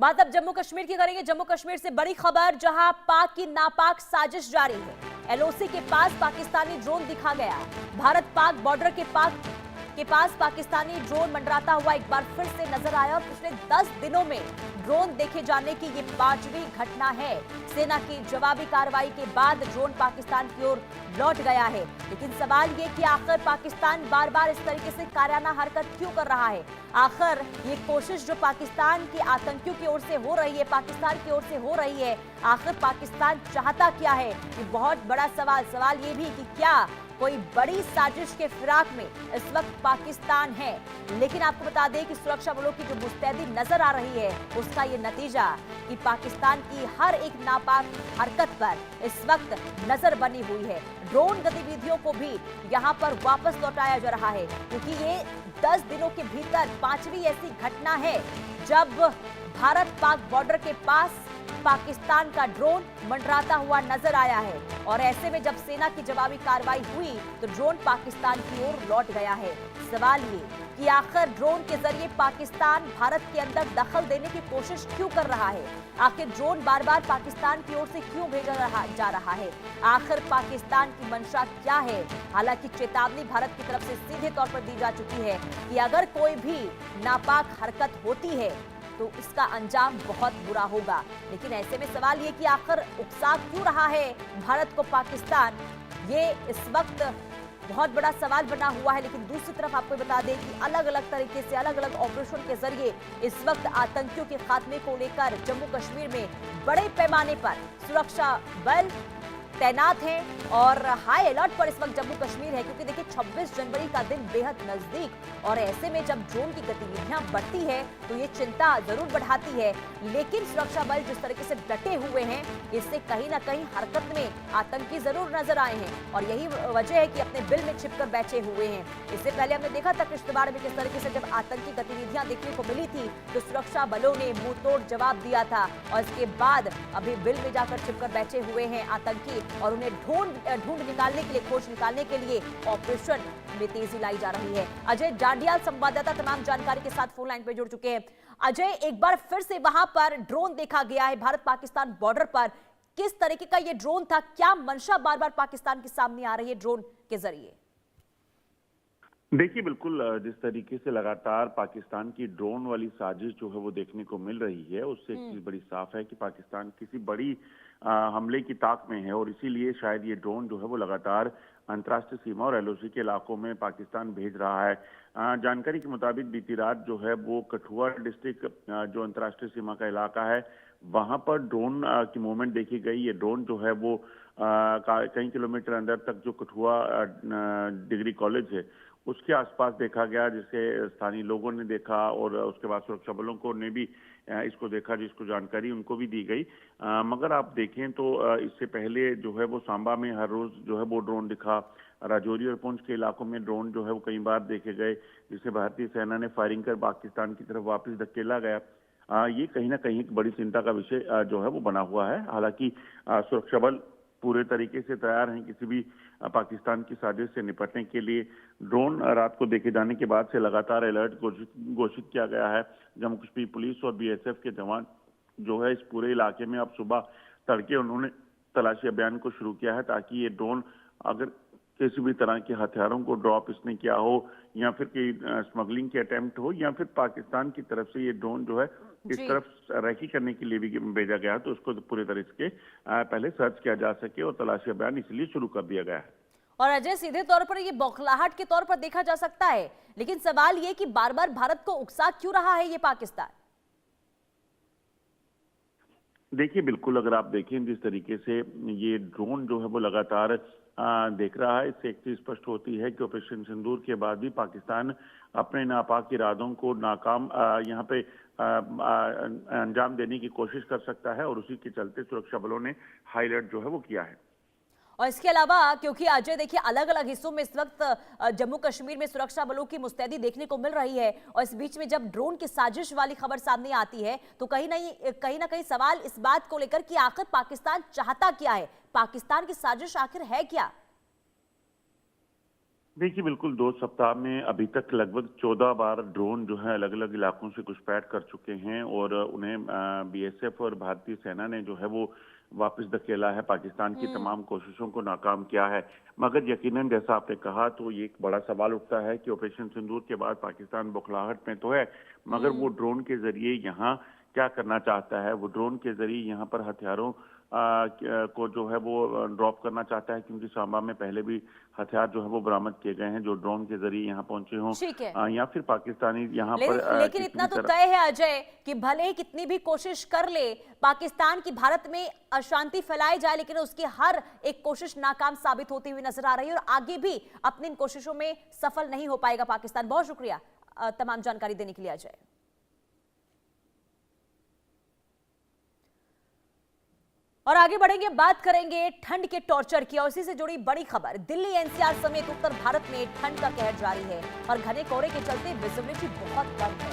बात अब जम्मू कश्मीर की करेंगे। जम्मू कश्मीर से बड़ी खबर, जहां पाक की नापाक साजिश जारी है। एलओसी के पास पाकिस्तानी ड्रोन दिखा गया। भारत पाक बॉर्डर के पास पाकिस्तानी ड्रोन मंडराता हुआ एक बार फिर से नजर आया और पिछले 10 दिनों में ड्रोन देखे जाने की ये 5वीं घटना है। सेना की जवाबी कार्रवाई के बाद ड्रोन पाकिस्तान की ओर लौट गया है। लेकिन सवाल ये कि आखिर पाकिस्तान बार बार इस तरीके से कायराना हरकत क्यों कर रहा है। आखिर ये कोशिश जो पाकिस्तान के आतंकियों की ओर से हो रही है, पाकिस्तान की ओर से हो रही है, आखिर पाकिस्तान चाहता क्या है, ये बहुत बड़ा सवाल ये भी कि क्या कोई बड़ी साजिश के फिराक में इस वक्त पाकिस्तान है। लेकिन आपको बता दें कि सुरक्षा बलों की जो मुस्तैदी नजर आ रही है, उसका ये नतीजा कि पाकिस्तान की हर एक नापाक हरकत पर इस वक्त नजर बनी हुई है। ड्रोन गतिविधियों को भी यहां पर वापस लौटाया जा रहा है, क्योंकि ये 10 दिनों के भीतर 5वीं ऐसी घटना है जब भारत पाक बॉर्डर के पास पाकिस्तान का ड्रोन मंडराता हुआ नजर आया है। और ऐसे में जब सेना की जवाबी कार्रवाई हुई तो ड्रोन पाकिस्तान की ओर लौट गया है। सवाल ये कि आखिर ड्रोन के जरिए पाकिस्तान भारत के अंदर दखल देने की कोशिश क्यों कर रहा है। आखिर ड्रोन बार बार पाकिस्तान की ओर से क्यों भेजा जा रहा है। आखिर पाकिस्तान की मंशा क्या है। हालांकि चेतावनी भारत की तरफ से सीधे तौर पर दी जा चुकी है कि अगर कोई भी नापाक हरकत होती है तो इसका अंजाम बहुत बुरा होगा। लेकिन ऐसे में सवाल ये कि आखिर उकसा क्यों रहा है भारत को पाकिस्तान, ये इस वक्त बहुत बड़ा सवाल बना हुआ है। लेकिन दूसरी तरफ आपको बता दें कि अलग अलग तरीके से अलग अलग ऑपरेशन के जरिए इस वक्त आतंकियों के खात्मे को लेकर जम्मू कश्मीर में बड़े पैमाने पर सुरक्षा बल तैनात हैं और हाई अलर्ट पर इस वक्त जम्मू कश्मीर है। क्योंकि देखिए 26 जनवरी का दिन बेहद नजदीक और ऐसे में जब ड्रोन की गतिविधियां बढ़ती है तो ये चिंता जरूर बढ़ाती है। लेकिन सुरक्षा बल जिस तरीके से डटे हुए हैं, इससे कहीं ना कहीं हरकत में आतंकी जरूर नजर आए हैं और यही वजह है कि अपने बिल में छिपकर बैठे हुए हैं। इससे पहले हमने देखा था किश्तवाड़ में किस तरीके से जब आतंकी गतिविधियां देखने को मिली थी तो सुरक्षा बलों ने मुंह तोड़ जवाब दिया था और इसके बाद अभी बिल में जाकर छिपकर बैठे हुए हैं आतंकी और उन्हें ढूंढ निकालने के लिए, खोज निकालने के लिए ऑपरेशन में तेजी लाई जा रही है। अजय जांडियाल संवाददाता तमाम जानकारी के साथ फोन लाइन पर जुड़ चुके हैं। अजय, एक बार फिर से वहां पर ड्रोन देखा गया है भारत पाकिस्तान बॉर्डर पर। किस तरीके का ये ड्रोन था, क्या मंशा बार बार पाकिस्तान के सामने आ रही है ड्रोन के जरिए? देखिए, बिल्कुल जिस तरीके से लगातार पाकिस्तान की ड्रोन वाली साजिश जो है वो देखने को मिल रही है, उससे एक चीज बड़ी साफ है कि पाकिस्तान किसी बड़ी हमले की ताक में है और इसीलिए शायद ये ड्रोन जो है वो लगातार अंतर्राष्ट्रीय सीमा और एलओसी के इलाकों में पाकिस्तान भेज रहा है। जानकारी के मुताबिक बीती रात जो है वो कठुआ डिस्ट्रिक्ट जो अंतर्राष्ट्रीय सीमा का इलाका है, वहां पर ड्रोन की मूवमेंट देखी गई। ये ड्रोन जो है वो कई किलोमीटर अंदर तक जो कठुआ डिग्री कॉलेज है उसके आसपास देखा गया, जिसे स्थानीय लोगों ने देखा और उसके बाद सुरक्षा बलों को ने भी इसको देखा, जिसको जानकारी उनको भी दी गई। मगर आप देखें तो इससे पहले जो है वो सांबा में हर रोज जो है वो ड्रोन दिखा। राजौरी और पुंछ के इलाकों में ड्रोन जो है वो कई बार देखे गए, जिसे भारतीय सेना ने फायरिंग कर पाकिस्तान की तरफ वापस धकेला गया। ये कहीं ना कहीं एक बड़ी चिंता का विषय जो है वो बना हुआ है। हालांकि सुरक्षा बल पूरे तरीके से तैयार हैं किसी भी पाकिस्तान की साजिश से निपटने के लिए। ड्रोन रात को देखे जाने के बाद से लगातार अलर्ट घोषित किया गया है। जम्मू कश्मीर पुलिस और बीएसएफ के जवान जो है इस पूरे इलाके में अब सुबह तड़के उन्होंने तलाशी अभियान को शुरू किया है, ताकि ये ड्रोन अगर किसी भी तरह के हथियारों को ड्रॉप इसने किया हो या फिर कोई स्मगलिंग के अटेम्प्ट हो या फिर पाकिस्तान की तरफ से ये ड्रोन जो है इस तरफ रैकी करने के लिए भी भेजा गया, तो उसको पूरे तरह से पहले सर्च किया जा सके और तलाशी अभियान इसलिए शुरू कर दिया गया है। और अजय, सीधे तौर पर ये बौखलाहट के तौर पर देखा जा सकता है, लेकिन सवाल ये कि बार बार भारत को उकसा क्यों रहा है ये पाकिस्तान? देखिए, बिल्कुल अगर आप देखें जिस तरीके से ये ड्रोन जो है वो लगातार देख रहा है, इससे एक चीज स्पष्ट होती है कि ऑपरेशन सिंदूर के बाद भी पाकिस्तान अपने नापाक इरादों को नाकाम यहाँ पे अंजाम देने की कोशिश कर सकता है और उसी के चलते सुरक्षा बलों ने हाई अलर्ट जो है वो किया है। और इसके अलावा क्योंकि अजय देखिए अलग अलग हिस्सों में इस वक्त जम्मू कश्मीर में सुरक्षा बलों की मुस्तैदी देखने को मिल रही है और इस बीच में जब ड्रोन की साजिश वाली खबर सामने आती है तो कहीं ना कहीं सवाल इस बात को लेकर कि आखिर पाकिस्तान चाहता क्या है, पाकिस्तान की साजिश आखिर है क्या? देखिए, बिल्कुल 2 सप्ताह में अभी तक लगभग 14 बार ड्रोन जो है अलग-अलग इलाकों से घुसपैठ कर चुके हैं और उन्हें बीएसएफ और भारतीय सेना ने जो है वो वापस धकेला है, पाकिस्तान की तमाम कोशिशों को नाकाम किया है। मगर यकीनन जैसा आपने कहा तो ये एक बड़ा सवाल उठता है कि ऑपरेशन सिंदूर के बाद पाकिस्तान बौखलाहट में तो है, मगर वो ड्रोन के ज़रिए यहाँ क्या करना चाहता है? वो ड्रोन के ज़रिए यहाँ पर हथियारों को जो है वो ड्रॉप करना चाहता है, क्योंकि सांबा में पहले भी हथियार जो है वो बरामद किए गए हैं जो ड्रोन के जरिए यहाँ पहुंचे हों, ठीक है। या फिर पाकिस्तानी यहाँ पर लेकिन किसी इतना भी तो तरह। तय है अजय कि भले ही कितनी भी कोशिश कर ले पाकिस्तान की भारत में अशांति फैलाई जाए, लेकिन उसकी हर एक कोशिश नाकाम साबित होती हुई नजर आ रही है और आगे भी अपनी इन कोशिशों में सफल नहीं हो पाएगा पाकिस्तान। बहुत शुक्रिया तमाम जानकारी देने के लिए अजय। और आगे बढ़ेंगे, बात करेंगे ठंड के टॉर्चर की और इसी से जुड़ी बड़ी खबर। दिल्ली एनसीआर समेत उत्तर भारत में ठंड का कहर जारी है और घने कोहरे के चलते विजिबिलिटी बहुत कम है।